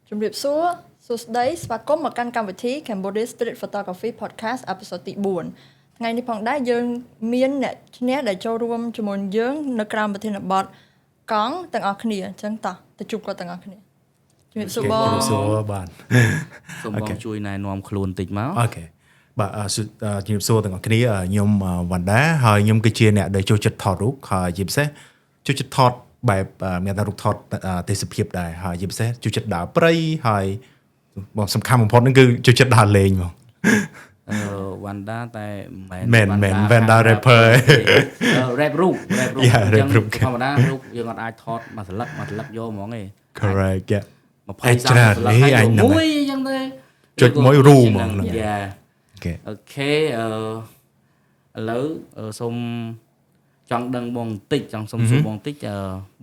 ជំរាបសួរសួស្តីស្វាគមន៍មកកាន់កម្មវិធី Cambodia Street Photography Podcast episode ទី4ថ្ងៃនេះផងដែរយើងមានអ្នកឈ្នះដែលចូលរួមជាមួយយើងនៅក្រោមប្រធានបទកង់ទាំងអស់គ្នាអញ្ចឹងតោះទៅជួបគាត់ទាំងអស់គ្នាជំរាបសួរបងជំរាបសួរបាទសូមបងជួយណែនាំខ្លួនបន្តិចមកអូខេបាទជំរាបសួរទាំងអស់គ្នាខ្ញុំវណ្ដាហើយខ្ញុំគឺជាអ្នកដែលចូលចិត្តថតរូបហើយជាពិសេសចូលចិត្តថតបែបមានតែរូបថតទេសភាពដែរហើយជាពិសេសចូលចិត្តដើរព្រៃហើយបងសំខាន់បំផុតហ្នឹងគឺចូលចិត្តដើរលេងហ្មងវណ្ដាតែមិន Vanda rapper rap រូបធម្មតារូបយើងអត់អាចថតមួយស្លឹកយកហ្មងទេ correct 20 30ស្លឹកហើយមួយអញ្ចឹងទេចុចមួយរូបហ្មងអូខេឥឡូវសូមចង់ដឹងបងបន្តិចចង់សុំសួរបងបន្តិច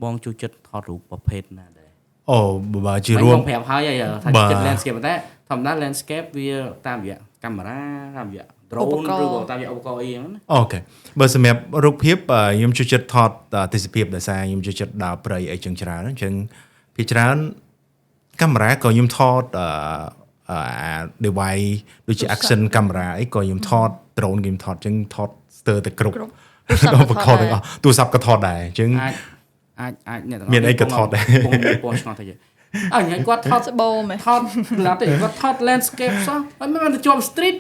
បងជួយចិត្តថតរូបប្រភេទណាដែរអូបើជារួមបងប្រាប់ហើយថាចិត្ត landscape តែធម្មតា landscape វាតាមរយៈកាមេរ៉ាតាមរយៈ drone ឬក៏តាមរយៈឧបករណ៍អីហ្នឹងណាអូខេបើសម្រាប់រូបភាពខ្ញុំជួយចិត្តថតទេសភាពដោយសារខ្ញុំជួយចិត្តដើរព្រៃអីចឹងច្រើនអញ្ចឹងភាគច្រើនកាមេរ៉ាក៏ខ្ញុំថតdevice ដូចជា action camera អីក៏ខ្ញុំថត drone ខ្ញុំថតអញ្ចឹងថតស្ទើរតែគ្រប់ឧបករណ៍ទាំងអស់ទូរស័ព្ទក៏ថតដែរអញ្ចឹងអាចអ្នកទាំងមានអីក៏ថតដែរពណ៌ឆ្ងល់ទៅញ៉ៃគាត់ថតស្បូរមែនថតឡាប់ទៅគាត់ថត landscape សោះមិនមែនទៅជាប់ street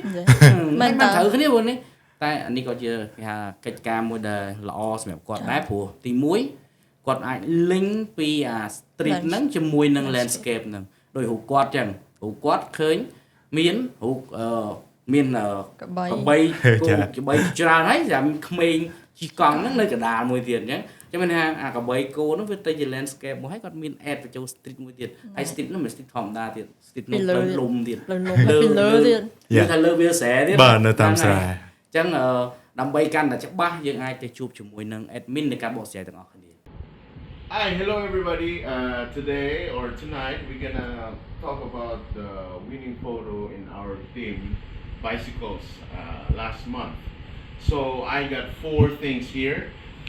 មិនត្រូវគ្នាព្រោះនេះតែអានេះក៏ជាគេថាកិច្ចការមួយដែលល្អសម្រាប់គាត់ដែរព្រោះទី1គាត់អាច link ពីអា street ហ្នឹងជាមួយនឹង landscape ហ្នឹងដោយរូបគាត់ចឹងរូបគាត់ឃើញមានរូបមានកបីច្រើនហើយចាំក្មេងជីកង់ហ្នឹងនៅកណ្ដាលមួយទៀតអញ្ចឹងចាំមានថាអាកបីគោហ្នឹងវាទៅជា landscape មួយហើយគាត់មាន add បញ្ចូល street មួយទៀតហើយ street ហ្នឹងមិន street ធម្មតាទៀត street នោះលើលំទៀតលើទៀតវាថាលើវាស្រែទៀតបាទនៅតាមស្រែអញ្ចឹងដើម្បីកាន់តែច្បាស់យើងអាចទៅជួបជាមួយនឹង admin នៃការបកស្រាយទាំងអស់គ្នា Hi, hello everybody. Today or tonight we're gonna talk about the winning photo in our team bicycles last month. So I got 4 things here.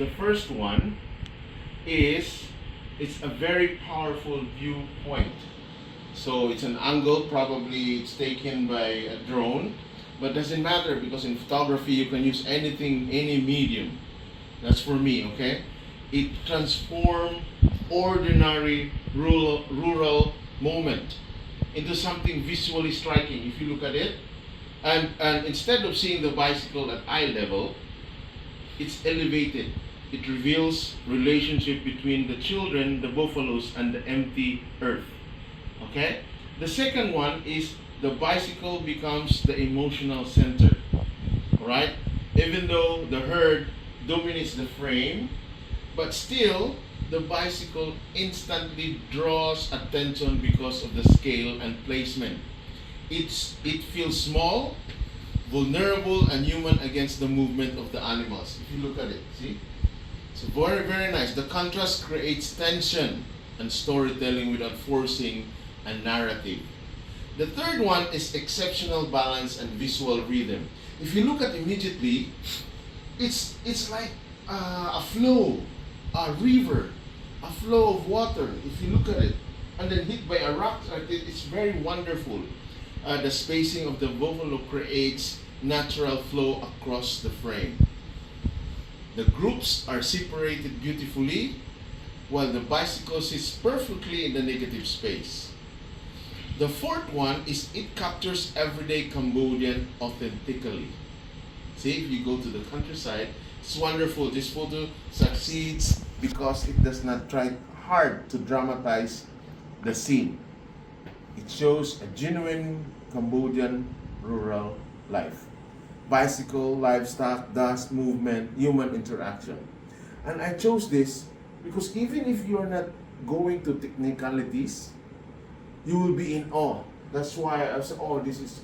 The first one is it's a very powerful viewpoint. So it's an angle, probably it's taken by a drone, but doesn't matter because in photography you can use anything, any medium. That's for me, okay? It transforms ordinary rural moment into something visually striking if you look at it. And instead of seeing the bicycle at eye level, it's elevated. It reveals relationship between the children, the buffaloes, and the empty earth. Okay? The second one is the bicycle becomes the emotional center. Alright? Even though the herd dominates the frame, but still the bicycle instantly draws attention because of the scale and placement. It feels small, vulnerable, and human against the movement of the animals. If you look at it, see? So very, very nice. The contrast creates tension and storytelling without forcing a narrative. The third one is exceptional balance and visual rhythm. If you look at immediately, it's like a flow, a river, a flow of water. If you look at it, and then hit by a rock, it's very wonderful. The spacing of the buffalo creates natural flow across the frame. The groups are separated beautifully, while the bicycle sits perfectly in the negative space. The fourth one is it captures everyday Cambodian authentically. See, if you go to the countryside, it's wonderful. This photo succeeds because it does not try hard to dramatize the scene. It shows a genuine Cambodian rural life. Bicycle, livestock, dust, movement, human interaction. And I chose this because even if you're not going to technicalities, you will be in awe. That's why I said, oh, this is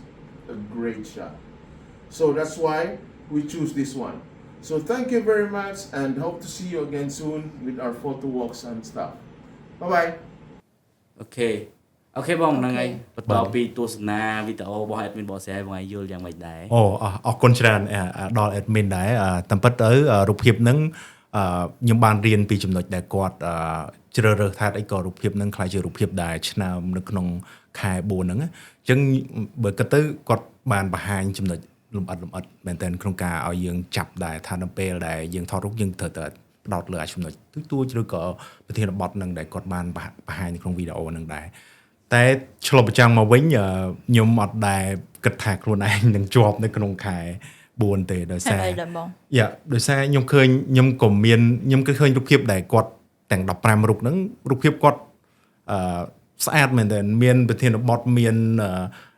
a great shot. So that's why we choose this one. So thank you very much and hope to see you again soon with our photo walks and stuff. Bye-bye. Okay. អូខេបងហ្នឹងហើយបន្តពីទស្សនាវីដេអូរបស់ admin បកស្រាយបងឲ្យយល់យ៉ាងម៉េចដែរអូអរគុណច្រើនដល់ admin ដែរតាមពិតទៅរូបភាពហ្នឹង ខ្ញុំបានរៀនពីចំណុចដែលគាត់ជ្រើសរើសថាអីក៏រូបភាពហ្នឹងខ្លាចជារូបភាពដែលឆ្នើមនៅក្នុងខែ4ហ្នឹងអញ្ចឹងបើគិតទៅគាត់បានបង្ហាញចំណុចលម្អិតមែនតើក្នុងការឲ្យយើងចាប់ដែរថានៅពេលដែលយើងថតរូបយើងត្រូវតែផ្ដោតលើចំណុចទូចឬក៏ប្រធានបទហ្នឹងដែលគាត់បានបង្ហាញនៅក្នុងវីដេអូហ្នឹងដែរតែឆ្លុះបញ្ចាំងមកវិញខ្ញុំអត់ដែលគិតថាខ្លួនឯងនឹងជាប់នៅក្នុងខែ4ទេដោយសារដោយសារខ្ញុំឃើញខ្ញុំក៏មានខ្ញុំគឺឃើញរូបភាពដែលគាត់ទាំង15រូបហ្នឹងរូបភាពគាត់ស្អាតមែនតើមានប្រធានបទមាន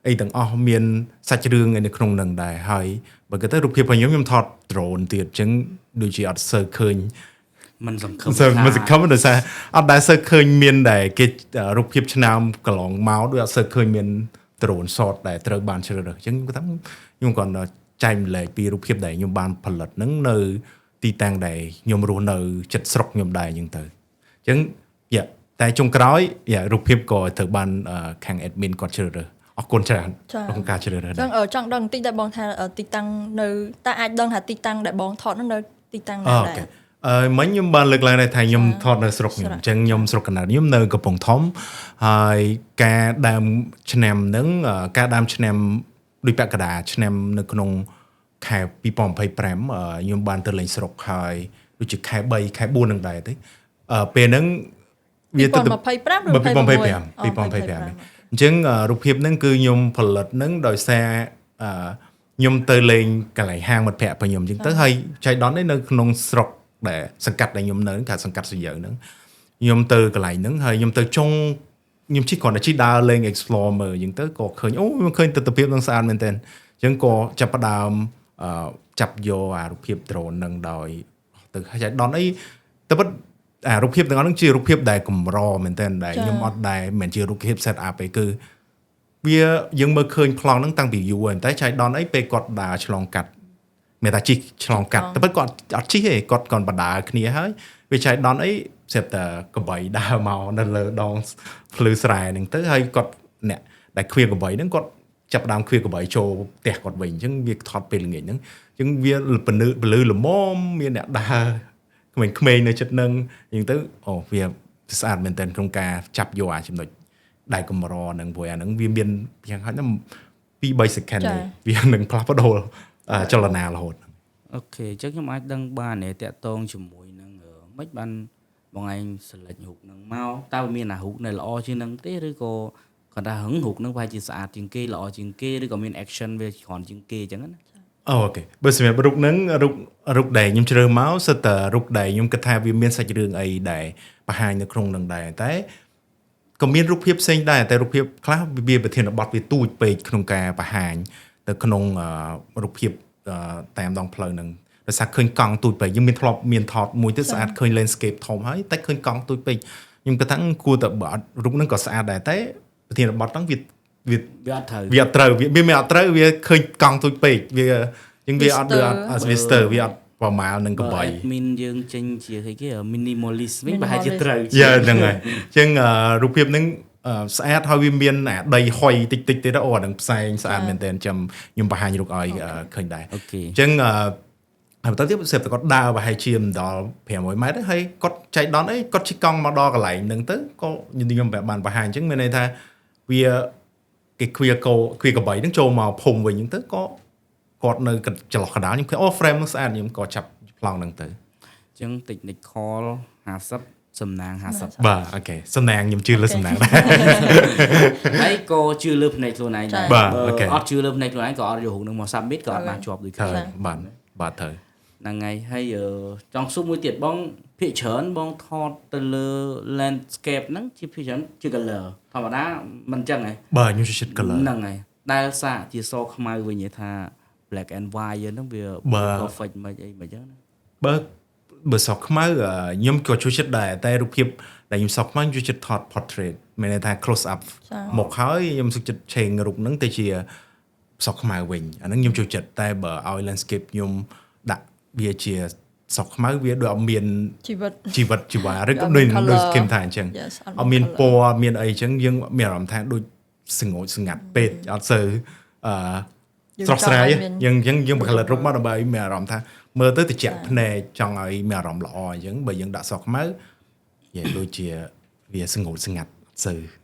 អីទាំងអស់មានសាច់រឿងនៅក្នុងហ្នឹងដែរហើយបើគេទៅរូបភាពរបស់ខ្ញុំថត drone ទៀតអញ្ចឹងដូចជាអត់សូវឃើញមិនសង្ឃឹមដោយសារអត់ដែលសូវឃើញមានដែលគេរូបភាពឆ្នាំកន្លងមកដូចអត់សូវឃើញមាន drone shot ដែលត្រូវបានជ្រើសរើសអញ្ចឹងខ្ញុំគាត់ចែកម្លែកពីរូបភាពដែលខ្ញុំបានផលិតហ្នឹងនៅទីតាំងដែលខ្ញុំរស់នៅចិត្តស្រុកខ្ញុំដែរអញ្ចឹងទៅអញ្ចឹងតែចុងក្រោយរូបភាពក៏ត្រូវបានខាង admin គាត់ជ្រើសរើសអរគុណច្រើនក្នុងការជ្រើសរើសចឹងចង់ដឹងបន្តិចដែរបងថាទីតាំងនៅតែអាចដឹងថាទីតាំងដែលបងថតនោះនៅទីតាំងណាដែរមិញខ្ញុំបានលើកឡើងថាខ្ញុំថតនៅស្រុកខ្ញុំអញ្ចឹងខ្ញុំស្រុកកណ្ដាលខ្ញុំនៅកំពង់ធំហើយការដើមឆ្នាំហ្នឹងការដើមឆ្នាំដូចពាក់កណ្ដាលឆ្នាំនៅក្នុងខែ2025ខ្ញុំបានទៅលេងស្រុកហើយដូចជាខែ3ខែ4នឹងដែរទេពេលហ្នឹងវាទៅ2025 អញ្ចឹងរូបភាពហ្នឹងគឺខ្ញុំផលិតហ្នឹងដោយសារខ្ញុំទៅលេងកន្លែងហាងមិត្តភ័ក្តិរបស់ខ្ញុំអញ្ចឹងទៅហើយចៃដន្យនៅក្នុងស្រុកដែលសង្កាត់ដែលខ្ញុំនៅកាសង្កាត់សៀវហ្នឹងខ្ញុំទៅកន្លែងហ្នឹងហើយខ្ញុំទៅចុងខ្ញុំជិះគ្រាន់តែជិះដើរលេង explore មើលអញ្ចឹងទៅក៏ឃើញខ្ញុំឃើញទិដ្ឋភាពហ្នឹងស្អាតមែនទែនអញ្ចឹងក៏ចាប់ផ្ដើមចាប់យកអារូបភាព drone ហ្នឹងដោយទៅចៃដន្យអីតែពិតអារូបភាពទាំងអស់ហ្នឹងជារូបភាពដែលកម្រមែនទែនដែលខ្ញុំអត់ដែលមិនជារូបភាព set up ទេគឺវាយើងមើលឃើញប្លង់ហ្នឹងតាំងពីយូរហើយតែចៃដន្យអីពេលគាត់ដើរឆ្លងកាត់មានតែជីកឆ្លងកាត់តែគាត់អត់ជីកទេគាត់គាត់បណ្ដាគ្នាហើយវាចៃដន្យអីស្រាប់តែកបីដើរមកនៅលើដងភ្លឺស្រែហ្នឹងទៅហើយគាត់អ្នកដែលឃ្វាកបីហ្នឹងគាត់ចាប់ដើមឃ្វាកបីចូលផ្ទះគាត់វិញអញ្ចឹងវាថតពេលល្ងាចហ្នឹងអញ្ចឹងវាពលឺល្មមមានអ្នកដើរក្មេងៗនៅចិត្តហ្នឹងអញ្ចឹងទៅវាស្អាតមែនទែនក្នុងការចាប់យកអាចំណុចដែលកម្រហ្នឹងព្រោះអាហ្នឹងវាមានយ៉ាងហោចណាស់ 2-3 second វានឹងផ្លាស់ប្ដូរចលនារហូតអូខេអញ្ចឹងខ្ញុំអាចដឹងបានទេតាក់ទងជាមួយនឹងមិនបានបងឯង select រូបហ្នឹងមកតើមានអារូបនៅល្អជាងហ្នឹងទេឬក៏គាត់ថាហឹងរូបហ្នឹងប្រហែលជាស្អាតជាងគេល្អជាងគេឬក៏មាន action វាគ្រាន់ជាងគេអញ្ចឹងណាអូខេបើសម្រាប់រូបហ្នឹងរូបដែលខ្ញុំជ្រើសមកសិតតែរូបដែលខ្ញុំគិតថាវាមានសាច់រឿងអីដែលបង្ហាញនៅក្នុងហ្នឹងដែរតែក៏មានរូបភាពផ្សេងដែរតែរូបភាពខ្លះវាប្រធានបទវាទូចពេកក្នុងការបង្ហាញទៅក្នុងរូបភាពតាមដងផ្លូវហ្នឹងដោយសារឃើញកង់ទូចពេកយើងមានថតមួយទៀតស្អាតឃើញ landscape ធំហើយតែឃើញកង់ទូចពេកខ្ញុំគិតថាគួរតែបើរូបហ្នឹងក៏ស្អាតដែរតែប្រធានបទហ្នឹងវាអត់ត្រូវវាមិនអត់ត្រូវវាឃើញកង់ទូចពេកវាយើងវាអត់វាស្ទើវាអត់ប្រមាលនឹងកបីមានយើងចេញជាគេ minimalist វិញប្រហែលជាត្រូវហ្នឹងហើយអញ្ចឹងរូបភាពហ្នឹងស្អាតហើយវាមានអាដីហុយតិចៗទៀតអាហ្នឹងផ្សែងស្អាតមែនទែនខ្ញុំបង្ហាញរូបឲ្យឃើញដែរអញ្ចឹងហើយបន្តទៀតសេពតែគាត់ដើរប្រហែលជាមិនដល់500ម៉ែត្រហើយគាត់ចៃដន្យអីគាត់ជិះកង់មកដល់កន្លែងហ្នឹងទៅក៏ខ្ញុំបានបង្ហាញអញ្ចឹងមានន័យថាវាគេឃ្វាកបីហ្នឹងចូលមកភូមិវិញអញ្ចឹងទៅក៏គាត់នៅចន្លោះកណ្ដាលខ្ញុំឃើញframe ហ្នឹងស្អាតខ្ញុំក៏ចាប់ប្លង់ហ្នឹងទៅអញ្ចឹង technical 50សំណាង50បាទអូខេសំណាងខ្ញុំជឿលើសំណាងដែរហើយក៏ជឿលើផ្នែកខ្លួនឯងដែរអត់ជឿលើផ្នែកខ្លួនឯងក៏អត់យករូបហ្នឹងមក submit ក៏អត់បានជាប់ដូចគ្នាបាទត្រូវហ្នឹងហើយហើយចង់សួរមួយទៀតបងភាគច្រើនបងថតទៅលើ landscape ហ្នឹងជាភាគច្រើនជា color ធម្មតាមិនអញ្ចឹងហ៎បាទខ្ញុំជិត color ហ្នឹងហើយដែលសាកជាសខ្មៅវិញថា black and white ហ្នឹងវា perfect មិនអីមិនអញ្ចឹងណាបើសខ្មៅខ្ញុំក៏ជួយចិត្តដែរតែរូបភាពដែលខ្ញុំសខ្មៅជួយចិត្តថត portrait មានន័យថា close up មកហើយខ្ញុំសុខចិត្តឆេងរូបហ្នឹងទៅជាសខ្មៅវិញអាហ្នឹងខ្ញុំជួយចិត្តតែបើឲ្យ landscape ខ្ញុំដាក់វាជាសខ្មៅវាដូចអត់មានជីវិតជីវ៉ាឬក៏ដូចគឹមថាអញ្ចឹងអត់មានពណ៌មានអីអញ្ចឹងយើងមានអារម្មណ៍ថាដូចស្ងោចស្ងាត់ពេកអត់សូវ ស្រស់ស្រាយយើងបង្កើតរូបមកដើម្បីមានអារម្មណ៍ថាមើលទៅត្រជាក់ភ្នែកចង់ឲ្យមានអារម្មណ៍ល្អអញ្ចឹងបើយើងដាក់សក់ខ្មៅនិយាយដូចជាវាស្ងួតស្ងាត់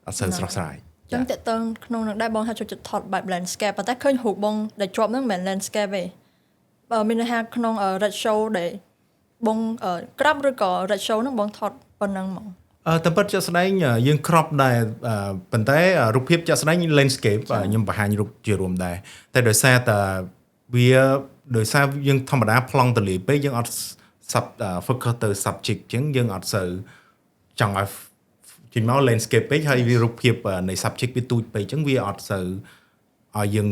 អត់សូវស្រស់ស្រាយ ចឹងតើតើក្នុងនឹងដែរបងថាចូលចិត្តថតបែប landscape ប៉ុន្តែឃើញរូបបងដែលជាប់ហ្នឹងមិនមែន landscape ទេបើមានន័យថាក្នុង red show ដែលបងក្រាប់ឬក៏ red show ហ្នឹងបងថតប៉ុណ្ណឹងហ្មងតែពិតជាក់ស្ដែងយើងគ្របដែរប៉ុន្តែរូបភាពជាក់ស្ដែង landscape ខ្ញុំបង្ហាញរូបជារួមដែរតែដោយសារតែវាដោយសារយើងធម្មតាប្លង់ទលាយពេកយើងអត់ focus ទៅ subject ចឹងយើងអត់សូវចង់ឲ្យចេញមក landscape ពេកហើយវារូបភាពនៃ subject វាទូចពេកចឹងវាអត់សូវឲ្យយើង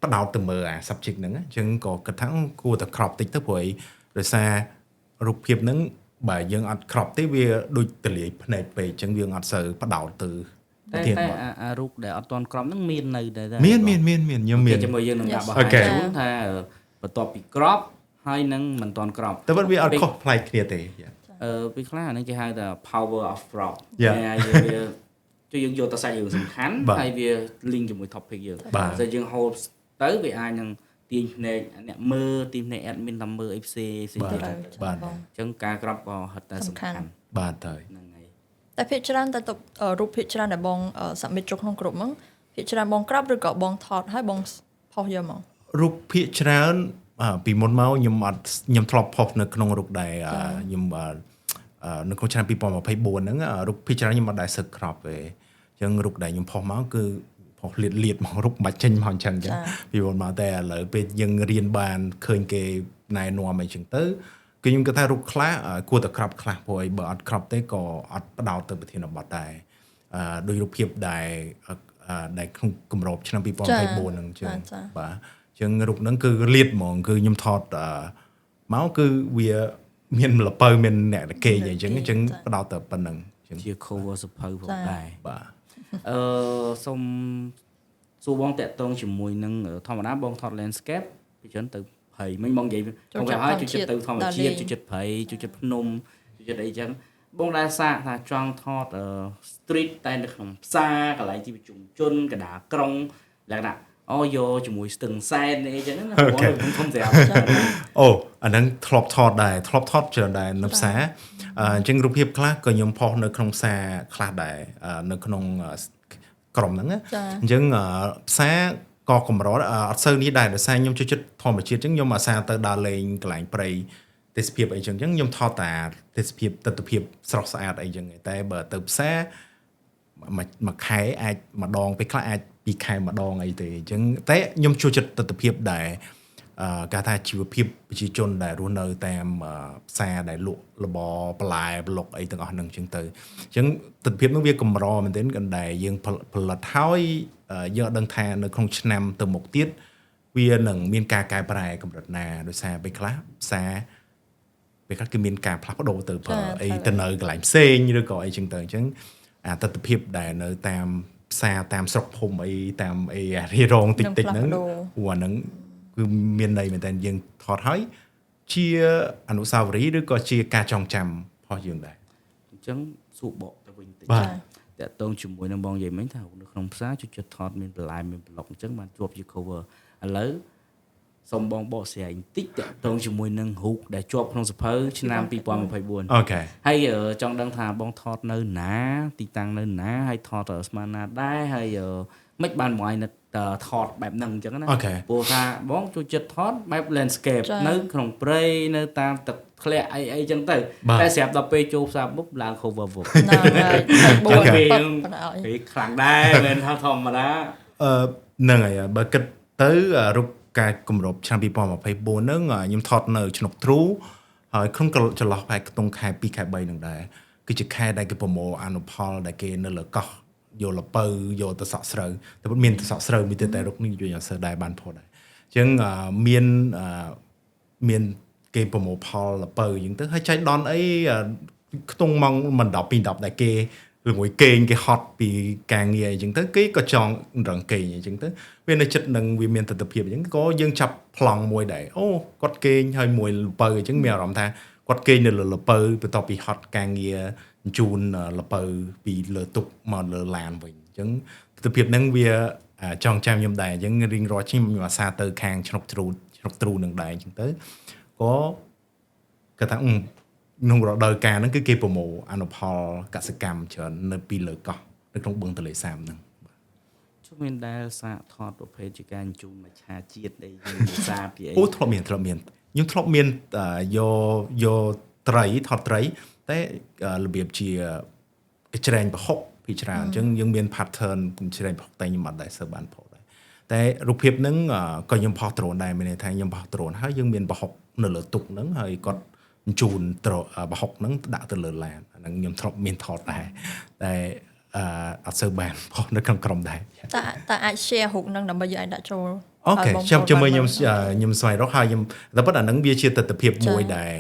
បដោតទៅមើលអា subject ហ្នឹងចឹងក៏គិតថាគួរតែ crop តិចទៅព្រោះដោយសាររូបភាពហ្នឹងបើយើងអត់ crop ទេវាដូចទលាយភ្នែកពេកចឹងវាអត់សូវបដោតទៅតែអារូបដែលអត់ទាន់ក្រំហ្នឹងមាននៅដែរមានខ្ញុំមានជាមួយយើងនឹងដាក់បង្ហាញជូនថាបន្ទាប់ពីក្រប់ហើយនឹងមិនទាន់ក្រប់តែវាអត់ខុសប្លែកគ្នាទេពេលខ្លះអានេះគេហៅថា power of crop យើងយកទៅសាច់យើងសំខាន់ហើយវា link ជាមួយ topic យើងតែយើង hold ទៅវាអាចនឹងទាញភ្នែកអ្នកមើលទាញភ្នែក admin តាមមើលអីផ្សេងទៀតបាទអញ្ចឹងការក្រប់ក៏ហិតតែសំខាន់បាទហើយហ្នឹងហើយតែភាគច្រើនតែរូបភាគច្រើនដែលបង submit ចូលក្នុងក្រុមហ្នឹងភាគច្រើនបងក្រាប់ឬក៏បងថតហើយបងផុសយកមករូបភាគច្រើនពីមុនមកខ្ញុំធ្លាប់ផុសនៅក្នុងរូបដែរខ្ញុំនៅក្នុងឆ្នាំ2024ហ្នឹងរូបភាគច្រើនខ្ញុំអត់ដែរសឹកក្របទេអញ្ចឹងរូបដែលខ្ញុំផុសមកគឺផុសលាតមករូបមិនចេញមកអញ្ចឹងពីមុនមកតែឥឡូវពេលយើងរៀនបានឃើញគេណែនាំអីចឹងទៅគឺខ្ញុំគិតថារូបខ្លះគួរតែក្របខ្លះព្រោះបើអត់ក្របទេក៏អត់បដោតទៅប្រធានបទដែរដោយរូបភាពដែលក្នុងគម្របឆ្នាំ2024ហ្នឹងចឹងបាទអញ្ចឹងរូបហ្នឹងគឺលាតហ្មងគឺខ្ញុំថតមកគឺវាមានលពៅមានអ្នកគេអញ្ចឹងបដោតទៅប៉ុណ្្នឹងជា cover សភៅផងដែរបាទសូមសួរបងតាក់ទងជាមួយនឹងធម្មតាបងថត landscape ពីច្រើនទៅព្រៃមិញបងនិយាយបងប្រាប់ឲ្យជួយចិត្តទៅធម្មជាតិជួយចិត្តព្រៃជួយចិត្តភ្នំជួយចិត្តអីចឹងបងដែរសាកថាចង់ថត street តែនៅក្នុងផ្សារកន្លែងទីប្រជុំជនកណ្ដាលក្រុងលក្ខណៈយកជាមួយស្ទឹងសែនអីចឹងណាបងធំស្រាប់អូអាហ្នឹងធ្លាប់ថតច្រើនដែរនៅផ្សារអញ្ចឹងរូបភាពខ្លះក៏ខ្ញុំផុសនៅក្នុងផ្សារខ្លះដែរនៅក្នុងក្រុមហ្នឹងអញ្ចឹងផ្សារក៏កម្រអត់សូវនេះដែរដោយសារខ្ញុំចូលចិត្តធម្មជាតិអញ្ចឹងខ្ញុំអាសាទៅដើរលេងកន្លែងព្រៃទេសភាពអីចឹងខ្ញុំថតតាទេសភាពទិដ្ឋភាពស្រស់ស្អាតអីចឹងតែបើទៅផ្សារមួយខែអាចម្ដងពេលខ្លះអាច2ខែម្ដងអីទេអញ្ចឹងតែខ្ញុំចូលចិត្តទិដ្ឋភាពដែលគេថាជីវភាពប្រជាជនដែលរស់នៅតាមផ្សារដែលលក់របរបន្លែប្លុកអីទាំងអស់ហ្នឹងអញ្ចឹងទៅអញ្ចឹងទិដ្ឋភាពនោះវាកម្រមែនទែនក៏ដែលយើងផលិតហើយយើងអត់ដឹងថានៅក្នុងឆ្នាំទៅមុខទៀតវានឹងមានការកែប្រែកម្រិតណាដោយសារពេលខ្លះផ្សារពេលខ្លះគឺមានការផ្លាស់ប្ដូរទៅអីទៅនៅកន្លែងផ្សេងឬក៏អីចឹងទៅអញ្ចឹងអាទិដ្ឋភាពដែលនៅតាមផ្សារតាមស្រុកភូមិអីតាមអីរីរងតិចហ្នឹងអាហ្នឹងគឺមានន័យមែនតើយើងថតហើយជាអនុស្សាវរីយ៍ឬក៏ជាការចងចាំផុសយើងដែរអញ្ចឹងសួរបកទៅវិញតិចតាក់ទងជាមួយនឹងបងនិយាយមិញថានៅក្នុងផ្សារជួយចិត្តថតមានបន្លែមានប្លុកអញ្ចឹងបានជាប់ជា cover ឥឡូវសូមបងបកស្រាយបន្តិចតាក់ទងជាមួយនឹងរូបដែលជាប់ក្នុងសភៅឆ្នាំ2024អូខេហើយចង់ដឹងថាបងថតនៅណាទីតាំងនៅណាហើយថតស្មានណាដែរហើយមិនបានមកឲ្យថតបែបហ្នឹងអញ្ចឹងណាព្រោះថាបងចូលចិត្តថតបែប landscape នៅក្នុងព្រៃនៅតាមទឹកធ្លាក់អីអញ្ចឹងទៅតែស្រាប់ដល់ពេលចូលផ្សារបុកឡើង cover វឹកពេលខ្លាំងដែរមិនថាធម្មតាហ្នឹងហើយបើគិតទៅរូបការគម្រប់ឆ្នាំ2024ហ្នឹងខ្ញុំថតនៅឆ្នុកទ្រូហើយក្នុងចន្លោះផ្នែកខ្ទង់ខែ2ខែ3ហ្នឹងដែរគឺជាខែដែលគេប្រមូលអនុផលដែលគេនៅលើកោះយកលពៅយកទៅសក់ស្រូវតែមានទៅសក់ស្រូវមានតែរូបនេះជួយអត់សូវដែរបានផុសដែរអញ្ចឹងមានគេប្រមូលផលលពៅអញ្ចឹងទៅហើយចៃដនអីខ្ទង់ម៉ោងមិន10 2 10ដែលគេមួយគេងគេហត់ពីការងារអញ្ចឹងទៅគេក៏ចង់រឹងគេងអញ្ចឹងទៅវានៅចិត្តនឹងវាមានទស្សនវិជ្ជាអញ្ចឹងក៏យើងចាប់ប្លង់មួយដែរអូគាត់គេងហើយមួយលពៅអញ្ចឹងមានអារម្មណ៍ថាគាត់គេងនៅលើលពៅបន្ទាប់ពីហត់ការងារជូនលពៅពីលើទុកមកលើឡានវិញអញ្ចឹងទស្សនវិជ្ជាហ្នឹងវា ចងចាំខ្ញុំដែរអញ្ចឹងរៀងរាល់ខ្ញុំអាសាទៅខាងឆ្នុកទ្រូនឹងដែរអញ្ចឹងទៅក៏គាត់ថាក្នុងរដូវកាលហ្នឹងគឺគេប្រមូលអនុផលកសិកម្មច្រើននៅពីលើកោះនៅក្នុងបឹងទន្លេសាបហ្នឹងជួយមានដែលសាកថតប្រភេទជាការជូនមច្ឆាជាតិអីសាពីអីអូធ្លាប់មានខ្ញុំធ្លាប់មានយកត្រីថតត្រីតែរបៀបជាកញ្ច្រែងប្រហុកពីច្រើនអញ្ចឹងយើងមាន pattern កញ្ច្រែងប្រហុកតែខ្ញុំអត់ដែរសូវបានផុសដែរតែរូបភាពហ្នឹងក៏ខ្ញុំផុសដ្រូនដែរមានន័យថាខ្ញុំផុសដ្រូនហើយយើងមានប្រហុកនៅលើតុហ្នឹងហើយគាត់បញ្ជូនប្រហុកហ្នឹងដាក់ទៅលើឡានអាហ្នឹងខ្ញុំធ្លាប់មានថតដែរតែអត់សូវបានផុសនៅក្នុងក្រុមដែរតែអាច share រូបហ្នឹងដើម្បីយើងអាចដាក់ចូលអូខេចាំមើលខ្ញុំស្វែងរកហើយខ្ញុំតែប៉ុន្តែអាហ្នឹងវាជាទស្សនវិជ្ជាមួយដែរ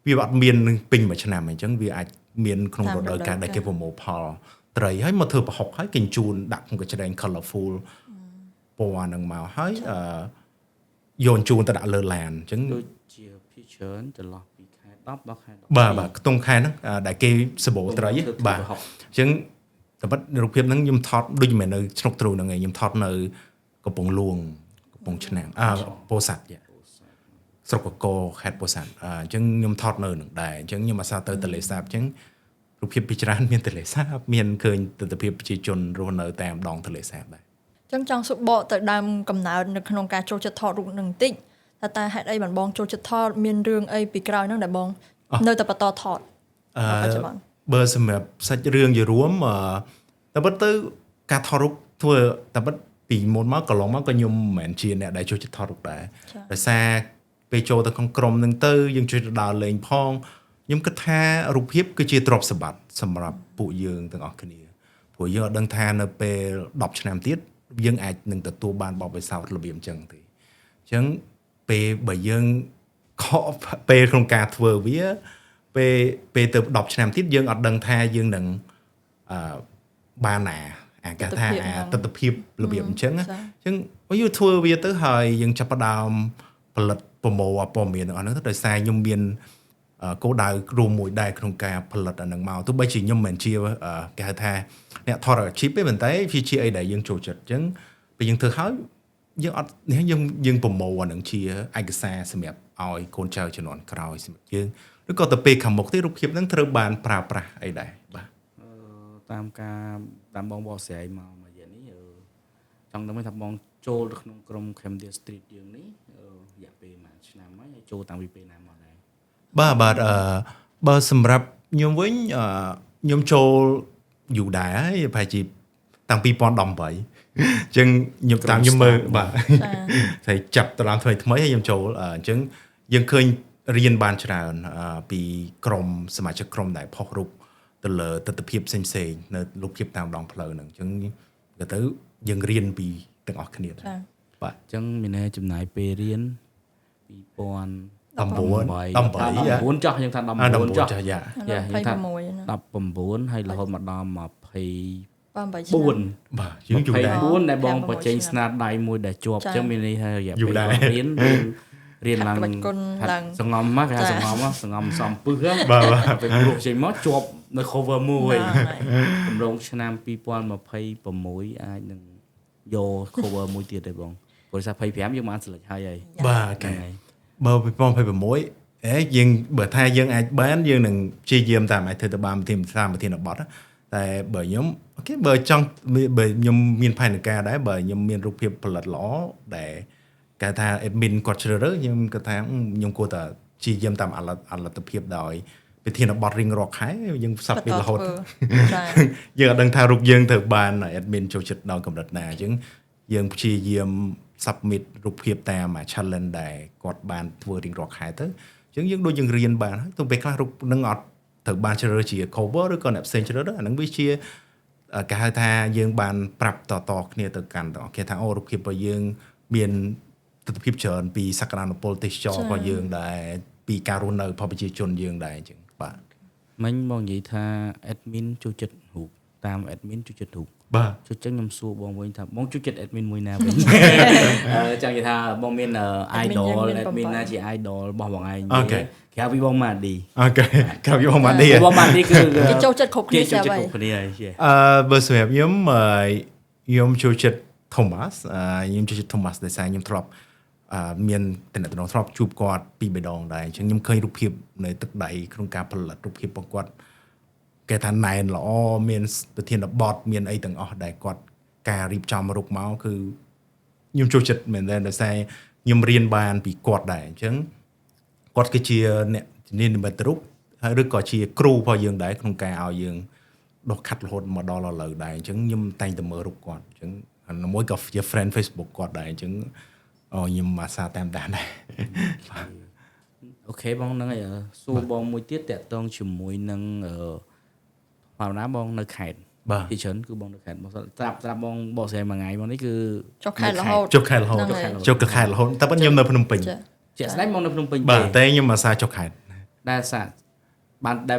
វាអត់មានពេញមួយឆ្នាំអញ្ចឹងវាអាចមានក្នុងរដូវកាលដែលគេប្រមូលផលត្រីហើយមកធ្វើប្រហុកហើយគេជូនដាក់ក្នុងកញ្ច្រែង colorful ពណ៌ហ្នឹងមកហើយយកជូនទៅដាក់លើឡានអញ្ចឹងដូចជាភាគច្រើនចន្លោះពីខែ10ដល់ខែ12បាទខ្ទង់ខែហ្នឹងដែលគេសបោត្រីបាទអញ្ចឹងតែប៉ុតរូបភាពហ្នឹងខ្ញុំថតដូចមិនមែននៅឆ្នុកទ្រូហ្នឹងឯងខ្ញុំថតនៅកំពង់លួងកំពង់ឆ្នាំងពោធិ៍សាត់ស្រុកកកខេត្តពោធិ៍សាត់អញ្ចឹងខ្ញុំថតនៅនឹងដែរអញ្ចឹងខ្ញុំអាសាទៅទន្លេសាបអញ្ចឹងរូបភាពពីច្រើនមានទន្លេសាបមានឃើញទស្សនវិជ្ជាប្រជាជនរស់នៅតាមដងទន្លេសាបដែរអញ្ចឹងចង់សុបកទៅដើមកំណើតនៅក្នុងការចូលចិត្តថតរូបនឹងបន្តិចតែហេតុអីបានបងចូលចិត្តថតមានរឿងអីពីក្រោយហ្នឹងដែលបងនៅតែបន្តថតបច្ចុប្បន្នបើសម្រាប់សាច់រឿងជារួមតែប៉ុន្តែការថតរូបធ្វើតែប៉ុន្តែពីមុនមកកន្លងមកក៏ខ្ញុំមិនមែនជាអ្នកដែលចូលចិត្តថតរូបដែរដោយសារពេលចូលទៅក្នុងក្រុមហ្នឹងទៅយើងជួយទៅដើរលេងផងខ្ញុំគិតថារូបភាពគឺជាទ្រព្យសម្បត្តិសម្រាប់ពួកយើងទាំងអស់គ្នាព្រោះយើងអត់ដឹងថានៅពេល10ឆ្នាំទៀតយើងអាចនឹងទទួលបានបទពិសោធន៍របៀបអញ្ចឹងទេអញ្ចឹងពេលបើយើងខកពេលក្នុងការធ្វើវាពេលទៅ10ឆ្នាំទៀតយើងអត់ដឹងថាយើងនឹងបានអាគេថាទស្សនវិជ្ជារបៀបអញ្ចឹងអញ្ចឹងយើងធ្វើវាទៅហើយយើងចាប់ផ្ដើមផលិតប្រមូលព័ត៌មានទាំងអស់ហ្នឹងទៅដោយសារខ្ញុំមានគោលដៅរួមមួយដែរក្នុងការផលិតអានឹងមកទោះបីជាខ្ញុំមិនជាគេហៅថាអ្នកថតអាជីពទេប៉ុន្តែវាជាអីដែលយើងចូលចិត្តអញ្ចឹងពេលយើងធ្វើហើយយើងអត់នេះយើងប្រមូលអានឹងជាឯកសារសម្រាប់ឲ្យកូនចៅជំនាន់ក្រោយសម្រាប់យើងឬក៏ទៅពេលខាងមុខទេរូបភាពហ្នឹងត្រូវបានប្រើប្រាស់អីដែរបាទតាមបងបកស្រាយមកមួយយ៉ាងនេះចង់ដឹងថាបងចូលទៅក្នុងក្រុម Cambodia Street យើងនេះរយៈពេលមួយឆ្នាំហើយចូលតាំងពីពេលណាមកដែរបាទបើសម្រាប់ខ្ញុំវិញខ្ញុំចូលយូរដែរហើយប្រហែលជាតាំង2018អញ្ចឹងខ្ញុំតាមខ្ញុំមើលបាទតែចាប់តារាងថ្មីហើយខ្ញុំចូលអញ្ចឹងយើងឃើញរៀនបានច្រើនពីក្រុមសមាជិកក្រុមដែលផុសរូបទៅលើទស្សនវិជ្ជាផ្សេងៗនៅរូបភាពតាមដងផ្លូវហ្នឹងអញ្ចឹងក៏ទៅយើងរៀនពីទាំងអស់គ្នាដែរបាទអញ្ចឹងមានចំណាយពេលរៀន2019ចោះយើងថា19ចោះយ៉ាយើងថា19ហើយរហូតមកដល់24បាទយើងយូរដែរ24ដែលបងបញ្ចេញស្នាដៃមួយដែលជាប់អញ្ចឹងមានន័យថារយៈពេលរៀនឡើងសងំមកគេហៅសងំសំពឹសបាទពេលព្រោះចេញមកជាប់នៅ cover មួយកម្រងឆ្នាំ2026អាចនឹងយក cover មួយទៀតទេបងព្រោះថា25យើងបានស្លេចហើយបាទគេបើ2026យើងបើថាយើងអាចបានយើងនឹងព្យាយាមតាមអាចធ្វើទៅបានប្រធានបទតែបើខ្ញុំអូខេបើចង់បើខ្ញុំមានផែនការដែរបើខ្ញុំមានរូបភាពផលិតល្អដែលគេថា admin គាត់ជ្រើសរើសខ្ញុំគាត់ថាខ្ញុំគួរតែព្យាយាមតាមអលទ្ធភាពដោយប្រធានបទរៀងរាល់ខែយើងផ្សព្វពីរហូតយើងអត់ដឹងថារូបយើងត្រូវបាន admin ចូលចិត្តដល់កម្រិតណាអញ្ចឹងយើងព្យាយាម submit រូបភាពតាម challenge ដែលគាត់បានធ្វើរៀងរាល់ខែទៅអញ្ចឹងយើងដូចយើងរៀនបានហើយទៅពេលខ្លះរូបនឹងអត់ត្រូវបានជ្រើសរើសជា cover ឬក៏អ្នកផ្សេងជ្រើសរើសអានឹងវាជាគេហៅថាយើងបានប្រាប់តគ្នាទៅកាន់គេថារូបភាពរបស់យើងមានទស្សនវិជ្ជាច្រើនពីសក្តានុពលទេសចររបស់យើងដែរពីការរស់នៅរបស់ប្រជាជនយើងដែរអញ្ចឹងបាទមិញបងនិយាយថា admin ចូលចិត្តរូបតាម admin ចូលចិត្តរូបបាទជួយចឹងខ្ញុំសួរបងវិញថាបងជួយចិត្ត admin មួយណាវិញចង់និយាយថាបងមាន idol admin ណាជា idol របស់បងឯងក្រៅពីបងម៉ាឌីអូខេក្រៅពីបងម៉ាឌីបងម៉ាឌីគឺគេចូលចិត្តគ្រប់គ្នាហើយបើសម្រាប់ខ្ញុំចូលចិត្ត Thomas ខ្ញុំចូលចិត្ត Thomas ដោយសារខ្ញុំធ្លាប់មានតំណែងធ្លាប់ជួបគាត់ពីរដងដែរអញ្ចឹងខ្ញុំឃើញរូបភាពនៅទឹកដីក្នុងការផលិតរូបភាពរបស់គាត់គេថាណែនល្អមានប្រធានបទមានអីទាំងអស់ដែលគាត់ការរៀបចំរូបមកគឺខ្ញុំចូលចិត្តមែនទែនដោយសារខ្ញុំរៀនបានពីគាត់ដែរអញ្ចឹងគាត់គឺជាអ្នកជំនាញនិមិត្តរូបហើយឬក៏ជាគ្រូរបស់យើងដែរក្នុងការឲ្យយើងដុសខាត់រហូតមកដល់ឥឡូវដែរអញ្ចឹងខ្ញុំតែងតែមើលរូបគាត់អញ្ចឹងមួយក៏ជា friend Facebook គាត់ដែរអញ្ចឹងខ្ញុំអាសាតាមដានដែរ អូខេបងហ្នឹងហើយសួរបងមួយទៀតតាក់ទងជាមួយនឹងតាមណាបងនៅខេត្តទីច្រើនគឺបងនៅខេត្តបងត្រាប់បងបកស្រាយមួយថ្ងៃបងនេះគឺ ចុះខេត្តរហូត ចុះខេត្តរហូតតែប៉ុន្តែខ្ញុំនៅភ្នំពេញ ជាក់ស្ដែងបងនៅភ្នំពេញ បាទតែខ្ញុំអាសាចុះខេត្ត ដែលសា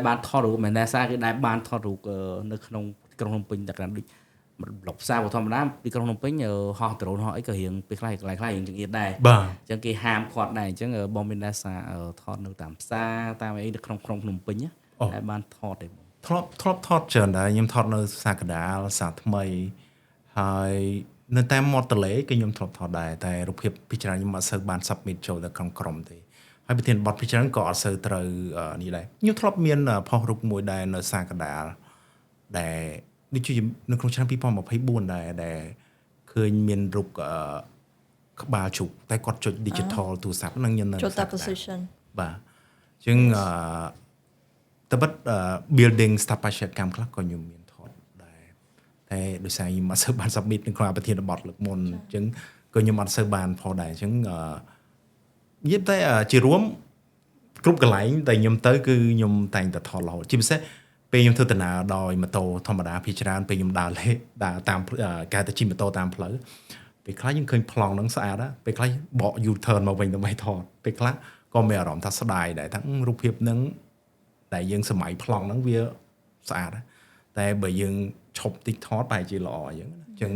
បានថតរូបមែនដែរសារគឺដែលបានថតរូបនៅក្នុងក្រុងភ្នំពេញតែក្រានដូចប្លុកផ្សារធម្មតាពីក្រុងភ្នំពេញហោះដ្រូនហោះអីក៏រៀងពេលខ្លះរៀងចង្អៀតដែរអញ្ចឹងគេហាមឃាត់ដែរអញ្ចឹងបងមានដែរសារថតនៅតាមផ្សារតាមអីនៅក្នុងក្រុងភ្នំពេញតែបានថតទេបងធ្លាប់ថតច្រើនដែរខ្ញុំថតនៅផ្សារកណ្ដាលផ្សារថ្មីហើយនៅតាមមាត់ទន្លេក៏ខ្ញុំធ្លាប់ថតដែរតែរូបភាពពីច្រើនខ្ញុំអត់សូវបាន submit ចូលទៅក្នុងក្រុមទេហើយប្រធានបទពីច្រើនក៏អត់សូវត្រូវនេះដែរខ្ញុំធ្លាប់មានផុសរូបមួយដែរនៅផ្សារកណ្ដាលដែលដូចជានៅក្នុងឆ្នាំ2024ដែរដែលឃើញមានរូបក្បាលជុកតែគាត់ចុច digital ទូរស័ព្ទហ្នឹងខ្ញុំនៅ ចូលតា position បាទអញ្ចឹងតែបាត់ building ស្ថាបត្យកម្មខ្លះក៏ខ្ញុំមានថតដែរតែដោយសារខ្ញុំអត់សូវបាន submit នៅក្នុងប្រធានបទលើកមុនអញ្ចឹងក៏ខ្ញុំអត់សូវបានផុសដែរអញ្ចឹងនិយាយតែជារួមគ្រប់កន្លែងដែលខ្ញុំទៅគឺខ្ញុំតែងតែថតរហូតជាពិសេសពេលខ្ញុំធ្វើដំណើរដោយម៉ូតូធម្មតាភាគច្រើនពេលខ្ញុំដើរតាមការទៅជិះម៉ូតូតាមផ្លូវពេលខ្លះយើងឃើញប្លង់ហ្នឹងស្អាតណាពេលខ្លះបក U-turn មកវិញដើម្បីថតពេលខ្លះក៏មានអារម្មណ៍ថាស្ដាយដែរទាំងរូបភាពហ្នឹងតែយើងសម័យប្លង់ហ្នឹងវាស្អាតតែបើយើងឈប់តិចថតប្រហែលជាល្អអញ្ចឹង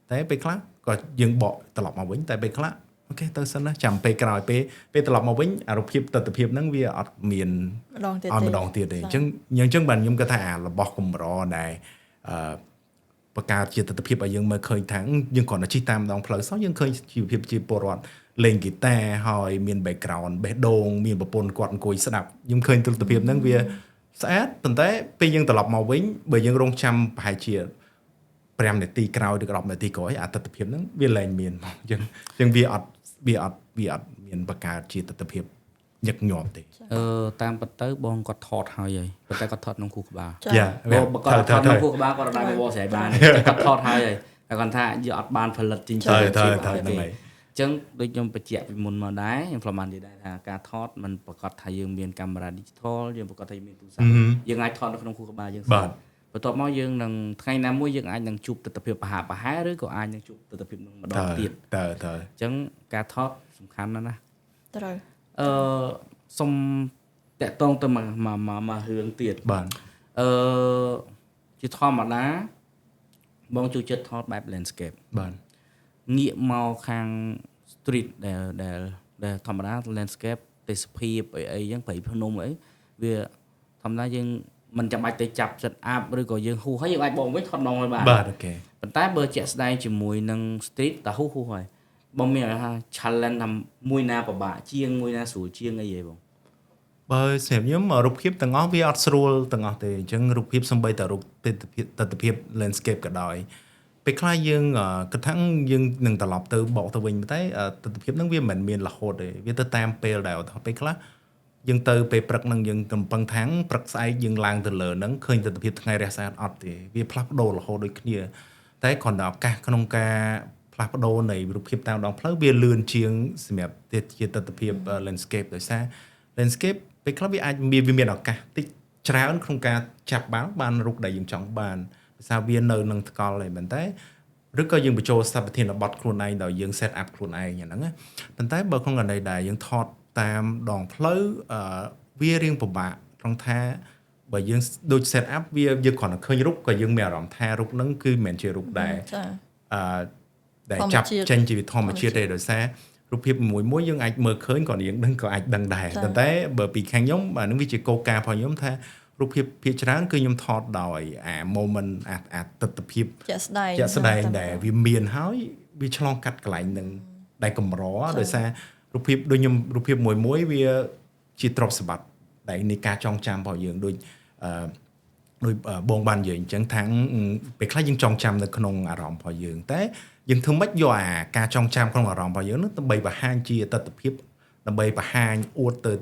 តែពេលខ្លះក៏យើងបកត្រឡប់មកវិញតែពេលខ្លះអូខេទៅសិនណាចាំពេលក្រោយពេលត្រឡប់មកវិញអារូបភាពទស្សនភាពហ្នឹងវាអត់មានម្ដងទៀតទេអញ្ចឹងបាទខ្ញុំគិតថារបស់កម្រដែលបង្កើតជាទស្សនភាពឲ្យយើងមើលឃើញថាយើងគ្រាន់តែជិះតាមដងផ្លូវសោះយើងឃើញជីវភាពជាពលរដ្ឋលេងហ្គីតាហើយមាន background បេះដូងមានប្រពន្ធគាត់អង្គុយស្ដាប់ខ្ញុំឃើញទស្សនភាពហ្នឹងវាស្អាតប៉ុន្តែពេលយើងត្រឡប់មកវិញបើយើងរងចាំប្រហែលជា5នាទីក្រោយឬ10នាទីក្រោយអាទិដ្ឋភាពហ្នឹងវាលែងមានអញ្ចឹងវាអត់មានបង្កើតជាទិដ្ឋភាពញឹកញាប់ទេតាមពិតទៅបងគាត់ថតហើយប៉ុន្តែគាត់ថតក្នុងខួរក្បាលបើគាត់ថតក្នុងខួរក្បាលគាត់ដល់បបស្រាយបានគាត់ថតហើយតែគាត់ថាយកអត់បានផលិតចិញ្ចឹមទេអញ្ចឹងដូចខ្ញុំបញ្ជាក់ពីមុនមកដែរខ្ញុំធ្លាប់បាននិយាយដែរថាការថតมันប្រកាសថាយើងមានកាមេរ៉ា digital យើងប្រកាសថាយើងមានទូរស័ព្ទយើងអាចថតនៅក្នុងខួរក្បាលយើងបាទបន្ទាប់មកយើងនឹងថ្ងៃណាមួយយើងអាចនឹងជួបទស្សនភាពប្រហែលឬក៏អាចនឹងជួបទស្សនភាពនឹងម្ដងទៀតតើអញ្ចឹងការថតសំខាន់ណាស់ណាត្រូវសុំតាក់ទងទៅមករឿងទៀតបាទជាធម្មតាបងចូលចិត្តថតបែប landscape បាទងាកមកខាង street ដែលធម្មតា landscape ទេសភាពអីចឹងព្រៃភ្នំអីវាធម្មតាយើងមិនចាំបាច់ទៅចាប់ set up ឬក៏យើងហ៊ូហើយយើងអាចបងវិញថតដងហើយបាទអូខេប៉ុន្តែបើជាក់ស្ដែងជាមួយនឹង street តើហ៊ូហើយបងមានថា challenge ថាមួយណាពិបាកជាងមួយណាស្រួលជាងអីហីបងបើសម្រាប់ខ្ញុំរូបភាពទាំងអស់វាអត់ស្រួលទាំងអស់ទេអញ្ចឹងរូបភាពសំបីតែរូបទស្សនភាព landscape ក៏ដោយពេលខ្លះយើងគិតថាយើងនឹងត្រឡប់ទៅបកទៅវិញតែទស្សនភាពហ្នឹងវាមិនមានរហូតទេវាទៅតាមពេលដែរពេលខ្លះយើងទៅពេលព្រឹកហ្នឹងយើងកំពឹងថាំងព្រឹកស្អែកយើងឡើងទៅលើហ្នឹងឃើញទស្សនភាពថ្ងៃរះស្អាតអត់ទេវាផ្លាស់ប្ដូររហូតដូចគ្នាតែគ្រាន់តែឱកាសក្នុងការផ្លាស់ប្ដូរនៃរូបភាពតាមដងផ្លូវវាលឿនជាងសម្រាប់ជាទស្សនភាព landscape ដោយសារ landscape ពេលខ្លះវាអាចមានឱកាសតិចច្រើនក្នុងការចាប់បានរូបដែលយើងចង់បានភាសាវានៅនឹងថ្កល់ឯងប៉ុន្តែឬក៏យើងបញ្ចូលស្ថាបធានបទខ្លួនឯងដោយយើង set up ខ្លួនឯងហ្នឹងណាប៉ុន្តែបើក្នុងករណីដែលយើងថតតាមដងផ្លូវវារៀងពិបាកត្រង់ថាបើយើងដូច set up វាយើងគ្រាន់តែឃើញរូបក៏យើងមានអារម្មណ៍ថារូបហ្នឹងគឺមិនមែនជារូបដែលដែលចាប់ចេញជាធម្មជាតិទេដោយសាររូបភាពមួយយើងអាចមើលឃើញក៏យើងដឹងក៏អាចដឹងដែរប៉ុន្តែបើពីខាងខ្ញុំអានឹងវាជាគោលការណ៍របស់ខ្ញុំថា រូបភាពភាគច្រើនគឺខ្ញុំថតដោយអា moment អាទិដ្ឋភាពជាក់ស្ដែងដែលវាមានហើយវាឆ្លងកាត់កន្លែងនឹងដែលកម្រដោយសាររូបភាពដូចខ្ញុំរូបភាពមួយវាជាទ្រព្យសម្បត្តិដែលនៃការចងចាំរបស់យើងដូចបងបាននិយាយអញ្ចឹងថាពេលខ្លះយើងចងចាំនៅក្នុងអារម្មណ៍របស់យើងតែយើងធ្វើម៉េចយកអាការចងចាំក្នុងអារម្មណ៍របស់យើងនោះដើម្បីបង្ហាញជាទស្សនវិជ្ជាដើម្បីបង្ហាញអួតទៅ